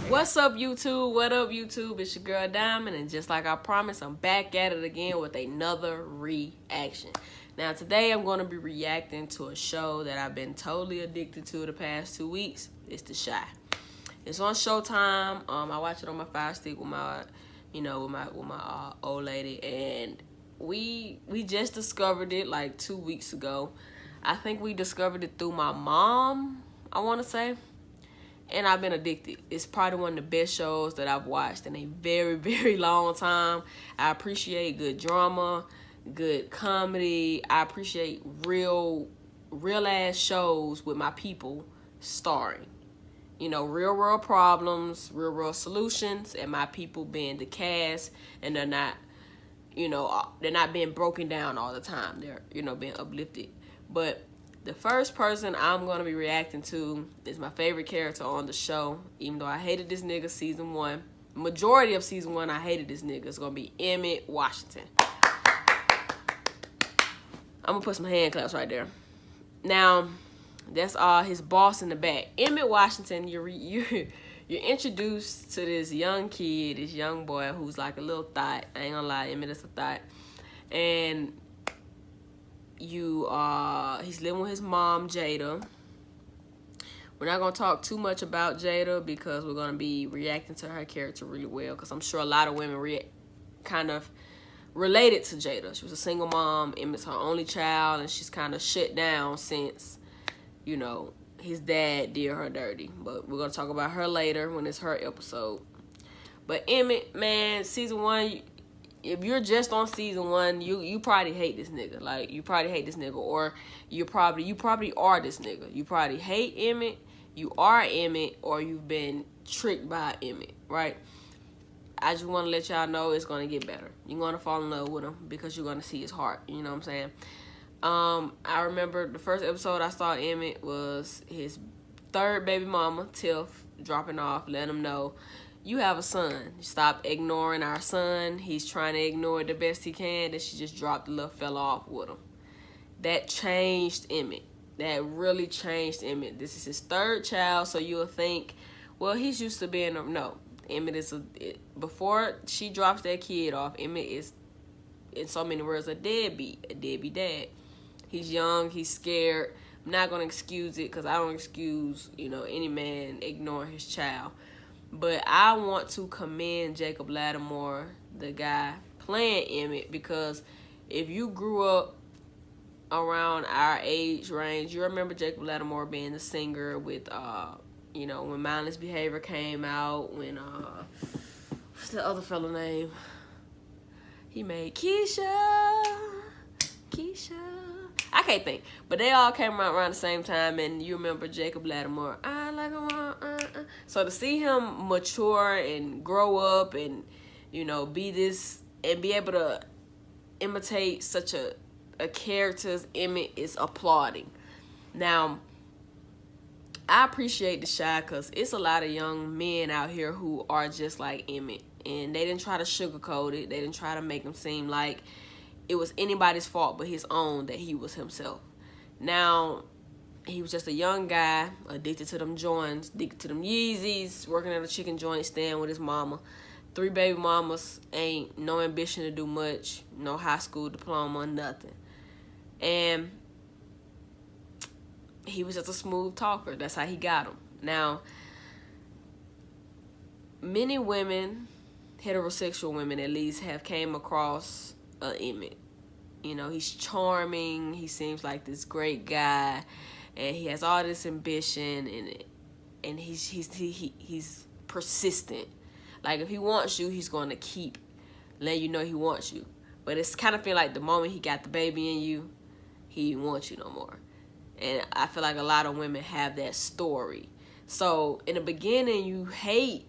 What's up, YouTube? What up, YouTube? It's your girl Diamond, and just like I promised, I'm back at it again with another reaction. Now, today I'm going to be reacting to a show that I've been totally addicted to the past 2 weeks. It's The Chi. It's on Showtime. I watch it on my Fire Stick with my, with my old lady, and we just discovered it like 2 weeks ago. I think we discovered it through my mom, I want to say. And I've been addicted. It's probably one of the best shows that I've watched in a very, very long time. I appreciate good drama, good comedy. I appreciate real ass shows with my people starring. Real world problems, real world solutions, and my people being the cast, and they're not being broken down all the time. They're, being uplifted. But the first person I'm going to be reacting to is my favorite character on the show, even though I hated this nigga season 1. Majority of season 1, I hated this nigga. It's going to be Emmitt Washington. I'm going to put some hand claps right there. Now, that's his boss in the back. Emmitt Washington, you're introduced to this young kid, this young boy who's like a little thought. I ain't gonna lie, Emmitt is a thought. And he's living with his mom, Jada. We're not gonna talk too much about Jada because we're gonna be reacting to her character really well, because I'm sure a lot of women kind of related to Jada. She was a single mom. Emmitt's her only child, and she's kind of shut down since his dad did her dirty. But we're gonna talk about her later when it's her episode. But Emmitt, man, season 1, if you're just on season 1, you probably hate this nigga. Like, you probably hate this nigga, or you probably are this nigga. You probably hate Emmitt, you are Emmitt, or you've been tricked by Emmitt, right? I just want to let y'all know it's going to get better. You're going to fall in love with him because you're going to see his heart. You know what I'm saying? I remember the first episode I saw Emmitt was his third baby mama, Tiff, dropping off, letting him know, you have a son. Stop ignoring our son. He's trying to ignore it the best he can. Then she just dropped the little fella off with him. That changed Emmitt. That really changed Emmitt. This is his third child, so you'll think, well, he's used to being no. Emmitt is before she drops that kid off, Emmitt is, in so many words, a deadbeat dad. He's young, he's scared. I'm not gonna excuse it, because I don't excuse, any man ignoring his child. But I want to commend Jacob Lattimore, the guy playing Emmitt, because if you grew up around our age range, you remember Jacob Lattimore being the singer with, when Mindless Behavior came out, when, what's the other fella name? He made Keisha. I can't think, but they all came out around the same time, and you remember Jacob Lattimore. I like him. So to see him mature and grow up and be this and be able to imitate such a character as Emmitt is applauding. Now, I appreciate The Chi because it's a lot of young men out here who are just like Emmitt, and they didn't try to sugarcoat it. They didn't try to make him seem like it was anybody's fault but his own that he was himself. Now, he was just a young guy, addicted to them joints, addicted to them Yeezys, working at a chicken joint, staying with his mama. 3 baby mamas, ain't no ambition to do much, no high school diploma, nothing. And he was just a smooth talker. That's how he got him. Now, many women, heterosexual women at least, have came across Emmitt. He's charming. He seems like this great guy, and he has all this ambition, and he's persistent. Like, if he wants you, he's going to keep letting you know he wants you. But it's kind of feel like the moment he got the baby in you, he wants you no more. And I feel like a lot of women have that story. So in the beginning, you hate.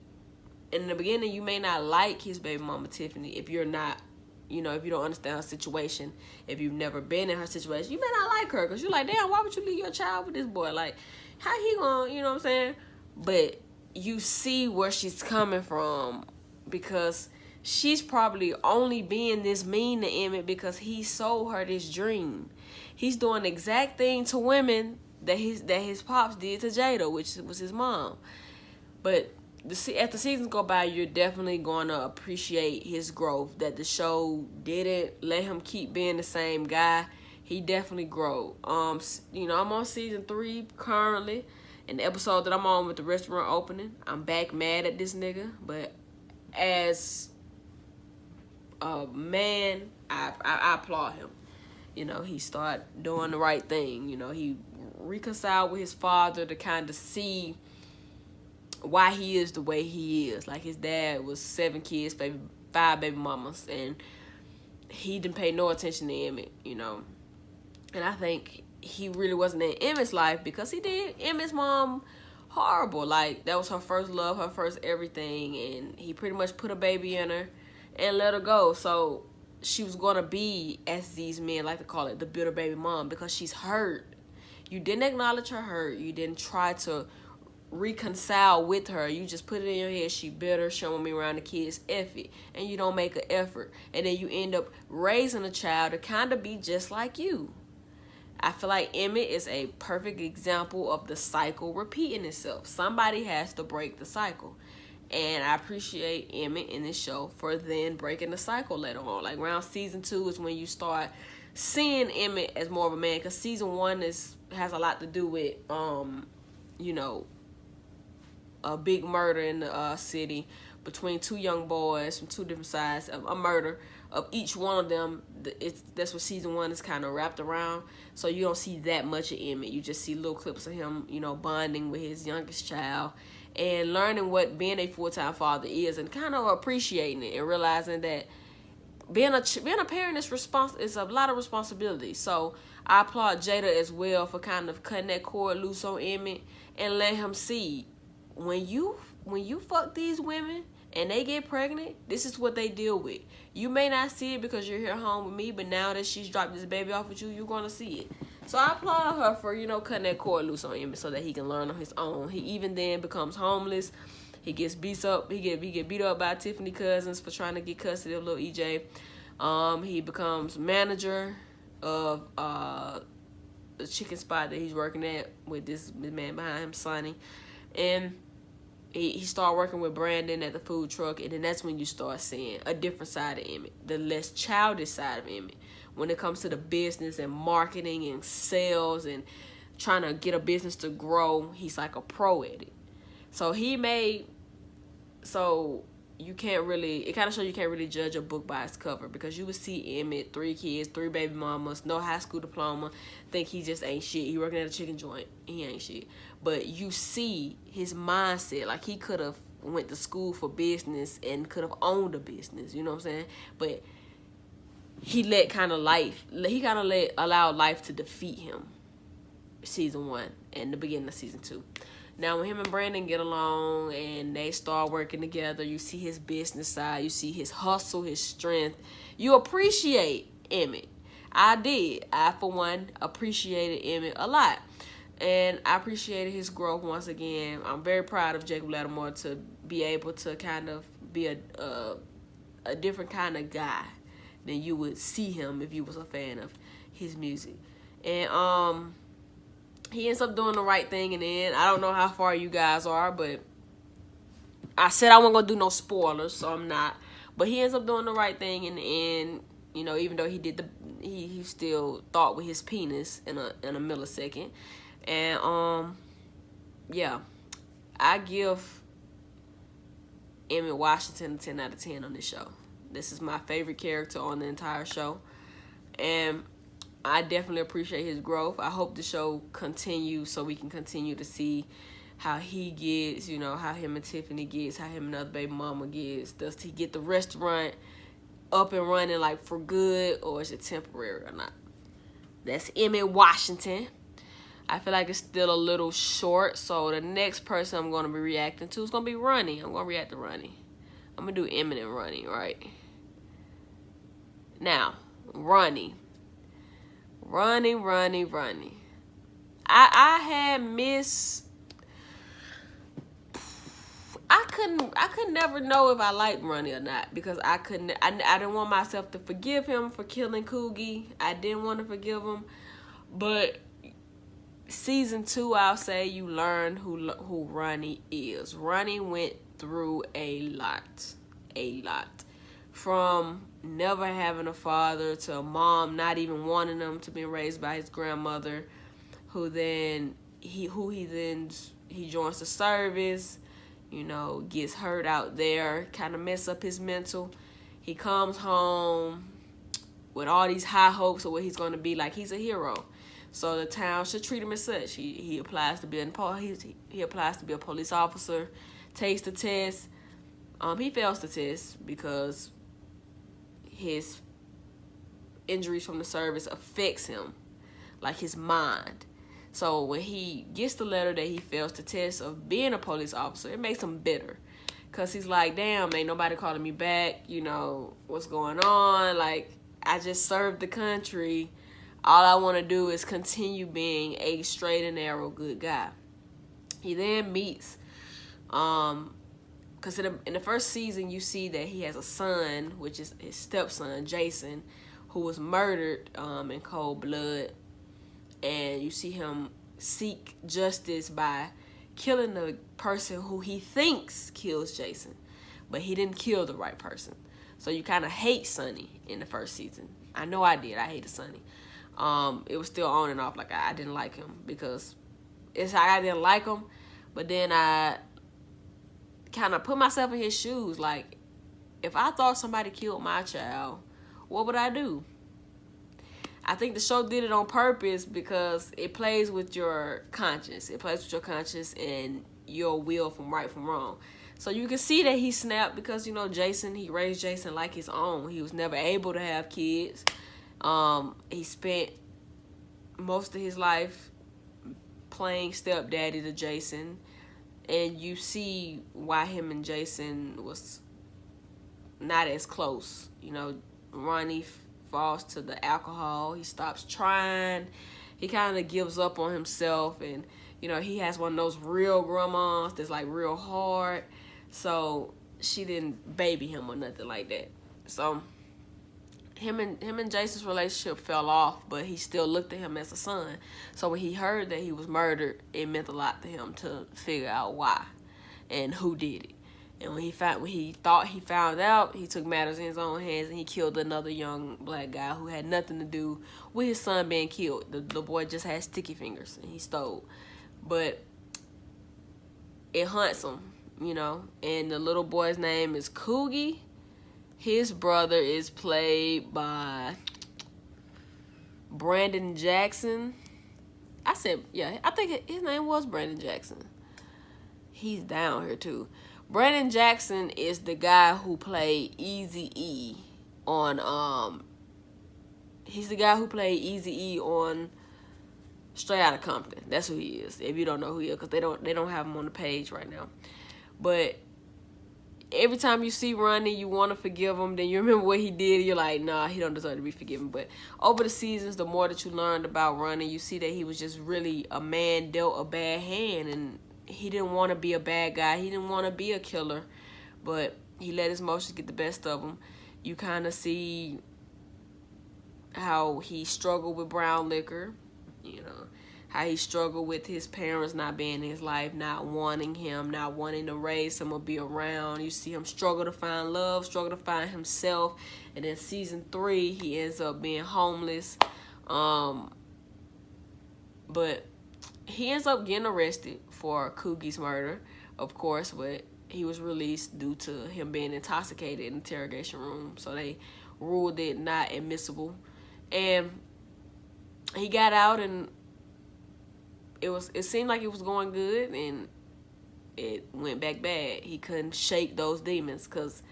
In the beginning, you may not like his baby mama Tiffany if you're not, if you don't understand her situation. If you've never been in her situation, you may not like her because you're like, damn, why would you leave your child with this boy? Like, how he gonna, you know what I'm saying? But you see where she's coming from, because she's probably only being this mean to Emmitt because he sold her this dream. He's doing the exact thing to women that his pops did to Jada, which was his mom. But as the seasons go by, you're definitely going to appreciate his growth. That the show didn't let him keep being the same guy. He definitely grew. I'm on season 3 currently. In the episode that I'm on with the restaurant opening, I'm back mad at this nigga. But as a man, I applaud him. He started doing the right thing. He reconciled with his father to kind of see why he is the way he is. Like, his dad was 7 kids, 5 baby mamas, and he didn't pay no attention to Emmett, And I think he really wasn't in Emmett's life because he did Emmett's mom horrible. Like, that was her first love, her first everything, and he pretty much put a baby in her and let her go. So she was going to be, as these men like to call it, the bitter baby mom, because she's hurt. You didn't acknowledge her hurt. You didn't try to reconcile with her. You just put it in your head, she bitter, showing me around the kids, F it. And you don't make an effort. And then you end up raising a child to kind of be just like you. I feel like Emmett is a perfect example of the cycle repeating itself. Somebody has to break the cycle. And I appreciate Emmett in this show for then breaking the cycle later on. Like, around season 2 is when you start seeing Emmett as more of a man. Because season 1 has a lot to do with, a big murder in the city between 2 young boys from 2 different sides. A murder of each one of them. That's what season 1 is kind of wrapped around. So you don't see that much of Emmett. You just see little clips of him, bonding with his youngest child and learning what being a full-time father is, and kind of appreciating it and realizing that being a parent is a lot of responsibility. So I applaud Jada as well for kind of cutting that cord loose on Emmett and let him see, when you fuck these women and they get pregnant, this is what they deal with. You may not see it because you're here home with me, but now that she's dropped this baby off with you, you're going to see it. So I applaud her for, cutting that cord loose on Emmett so that he can learn on his own. He even then becomes homeless. He gets beat up. He get beat up by Tiffany Cousins for trying to get custody of little EJ. He becomes manager of the chicken spot that he's working at with this man behind him, Sonny. And he started working with Brandon at the food truck, and then that's when you start seeing a different side of Emmett, the less childish side of Emmett. When it comes to the business and marketing and sales and trying to get a business to grow, he's like a pro at it. So you can't really, it kind of shows you can't really judge a book by its cover, because you would see Emmett, 3 kids, 3 baby mamas, no high school diploma, think he just ain't shit. He working at a chicken joint, he ain't shit. But you see his mindset, like he could have went to school for business and could have owned a business, you know what I'm saying? But he allowed life to defeat him. Season 1 and the beginning of season 2. Now, when him and Brandon get along and they start working together, you see his business side, you see his hustle, his strength. You appreciate Emmett. I did. I, for one, appreciated Emmett a lot. And I appreciated his growth once again. I'm very proud of Jacob Lattimore to be able to kind of be a different kind of guy than you would see him if you was a fan of his music. And he ends up doing the right thing in the end. I don't know how far you guys are, but I said I wasn't going to do no spoilers, so I'm not. But he ends up doing the right thing in the end. Even though he still thought with his penis in a millisecond. And, yeah. I give Emmitt Washington a 10 out of 10 on this show. This is my favorite character on the entire show. And I definitely appreciate his growth. I hope the show continues so we can continue to see how he gets, how him and Tiffany gets, how him and other baby mama gets. Does he get the restaurant up and running like for good, or is it temporary or not? That's Emmitt Washington. I feel like it's still a little short, so the next person I'm going to be reacting to is going to be Ronnie. I'm going to react to Ronnie. I'm going to do Emmett and Ronnie, right? Now, Ronnie. I had I could never know if I liked Ronnie or not, because I didn't want myself to forgive him for killing Coogie. I didn't want to forgive him. But season 2, I'll say you learn who Ronnie is. Ronnie went through a lot. From never having a father to a mom not even wanting him, to being raised by his grandmother, who he joins the service, you know, gets hurt out there, kind of mess up his mental. He comes home with all these high hopes of what he's going to be like. He's a hero, so the town should treat him as such. He applies to be he applies to be a police officer, takes the test. He fails the test because his injuries from the service affects him, like his mind. So when he gets the letter that he fails the test of being a police officer, it makes him bitter. Because he's like, damn, ain't nobody calling me back. You know, what's going on? Like, I just served the country. All I want to do is continue being a straight and narrow good guy. He then meets, because in the first season, you see that he has a son, which is his stepson, Jason, who was murdered in cold blood. And you see him seek justice by killing the person who he thinks kills Jason. But he didn't kill the right person. So you kind of hate Sonny in the first season. I know I did. I hated Sonny. It was still on and off. Like, I didn't like him because it's like I didn't like him. But then I kind of put myself in his shoes. Like, if I thought somebody killed my child, what would I do? I think the show did it on purpose because it plays with your conscience. It plays with your conscience and your will from right from wrong. So you can see that he snapped because, you know, Jason, he raised Jason like his own. He was never able to have kids. He spent most of his life playing stepdaddy to Jason. And you see why him and Jason was not as close. You know, Ronnie falls to the alcohol. He stops trying. He kind of gives up on himself. And, you know, he has one of those real grandmas that's like real hard. So she didn't baby him or nothing like that. So him and Jason's relationship fell off, but he still looked at him as a son. So when he heard that he was murdered, it meant a lot to him to figure out why and who did it. And when he thought he found out, he took matters in his own hands and he killed another young black guy who had nothing to do with his son being killed. The boy just had sticky fingers and he stole. But it haunts him, you know. And the little boy's name is Coogie. His brother is played by Brandon Jackson. I think his name was Brandon Jackson. He's down here too. Brandon Jackson is the guy who played Eazy-E on he's the guy who played Eazy-E on Straight Outta Compton. That's who he is. If you don't know who he is, because they don't have him on the page right now. But every time you see Ronnie, you want to forgive him. Then you remember what he did. You're like, nah, he don't deserve to be forgiven. But over the seasons, the more that you learned about Ronnie, you see that he was just really a man dealt a bad hand. And he didn't want to be a bad guy. He didn't want to be a killer. But he let his emotions get the best of him. You kind of see how he struggled with brown liquor. You know, how he struggled with his parents not being in his life, not wanting him, not wanting to raise him or be around. You see him struggle to find love, struggle to find himself. And in season 3, he ends up being homeless. But he ends up getting arrested for Coogie's murder, of course, but he was released due to him being intoxicated in the interrogation room. So they ruled it not admissible. And he got out and it seemed like it was going good, and it went back bad. He couldn't shake those demons because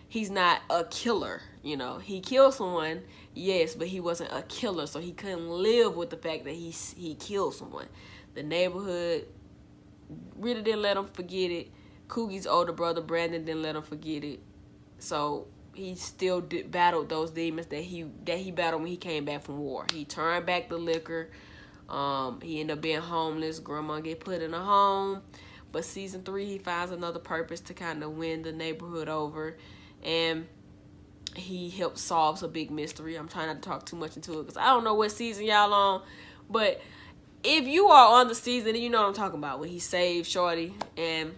he's not a killer, you know. He killed someone, yes, but he wasn't a killer, so he couldn't live with the fact that he killed someone. The neighborhood really didn't let him forget it. Coogie's older brother, Brandon, didn't let him forget it. So he still battled those demons that he battled when he came back from war. He turned back the liquor. He ended up being homeless. Grandma get put in a home. But season 3, he finds another purpose to kind of win the neighborhood over. And he helps solve a big mystery. I'm trying not to talk too much into it because I don't know what season y'all on. But if you are on the season, you know what I'm talking about. When he saved Shorty. And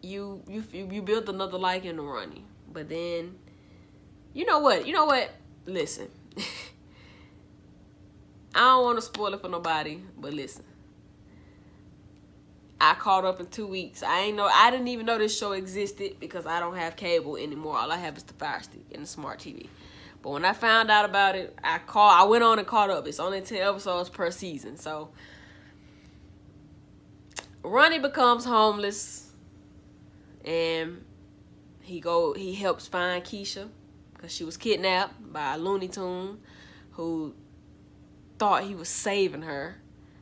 you built another liking to Ronnie. But then, you know what? Listen. I don't want to spoil it for nobody, but listen. I caught up in 2 weeks. I didn't even know this show existed because I don't have cable anymore. All I have is the Fire Stick and the smart TV. But when I found out about it, I went on and caught up. It's only 10 episodes per season. So Ronnie becomes homeless, and he helps find Keisha because she was kidnapped by a Looney Tune who thought he was saving her.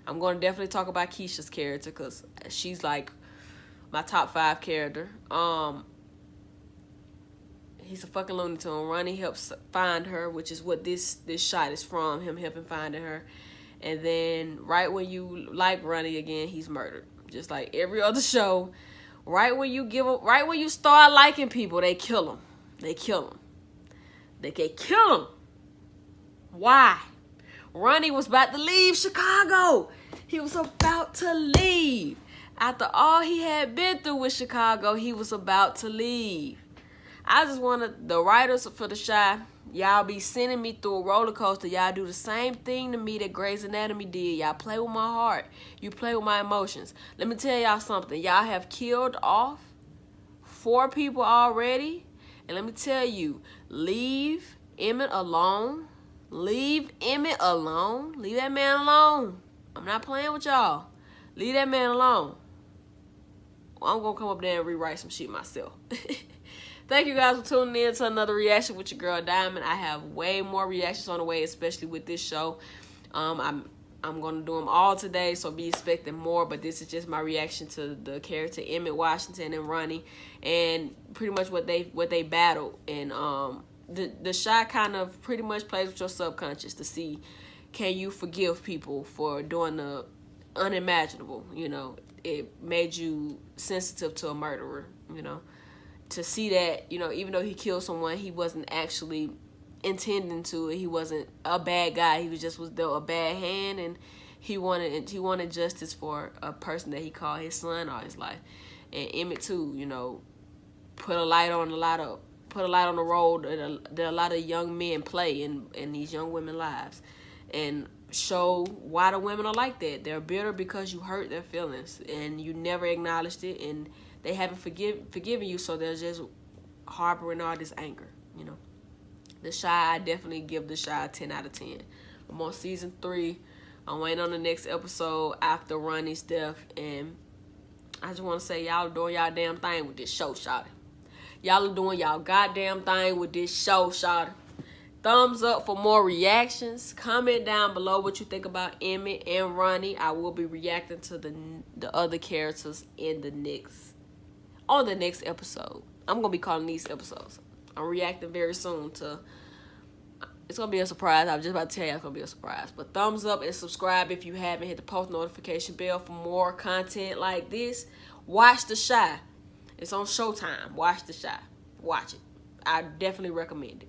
I'm going to definitely talk about Keisha's character because she's like my top 5 character. He's a fucking Looney Tune. Ronnie helps find her, which is what this shot is from, him helping finding her. And then right when you like Ronnie again, he's murdered. Just like every other show, right when you start liking people, they kill them. They kill them. They can kill them. Why? Ronnie was about to leave Chicago. He was about to leave. After all he had been through with Chicago, he was about to leave. I just want the writers for the Chi, y'all be sending me through a roller coaster. Y'all do the same thing to me that Grey's Anatomy did. Y'all play with my heart. You play with my emotions. Let me tell y'all something. Y'all have killed off 4 people already. And let me tell you, leave Emmett alone. Leave Emmett alone. Leave that man alone. I'm not playing with y'all. Leave that man alone. Well, I'm going to come up there and rewrite some shit myself. Thank you guys for tuning in to another reaction with your girl Diamond. I have way more reactions on the way, especially with this show. I'm going to do them all today, so be expecting more. But this is just my reaction to the character Emmitt Washington and Ronnie, and pretty much what they battled. And the Chi kind of pretty much plays with your subconscious to see, can you forgive people for doing the unimaginable? You know, it made you sensitive to a murderer, you know. To see that, you know, even though he killed someone, he wasn't actually intending to. He wasn't a bad guy. He was dealt a bad hand, and he wanted justice for a person that he called his son all his life. And Emmett too, you know, put a light on the role that a lot of young men play in these young women's lives, and show why the women are like that. They're bitter because you hurt their feelings and you never acknowledged it, and they haven't forgiven you, so they're just harboring all this anger, you know. The Chi, I definitely give the Chi a 10 out of 10. I'm on season 3. I'm waiting on the next episode after Ronnie's death, and I just want to say y'all doing y'all damn thing with this show, shawty. Y'all are doing y'all goddamn thing with this show, shawty. Thumbs up for more reactions. Comment down below what you think about Emmitt and Ronnie. I will be reacting to the other characters on the next episode. I'm gonna be calling these episodes. I'm reacting very soon to. It's gonna be a surprise. I was just about to tell you it's gonna be a surprise. But thumbs up and subscribe if you haven't. Hit the post notification bell for more content like this. Watch the Chi. It's on Showtime. Watch the Chi. Watch it. I definitely recommend it.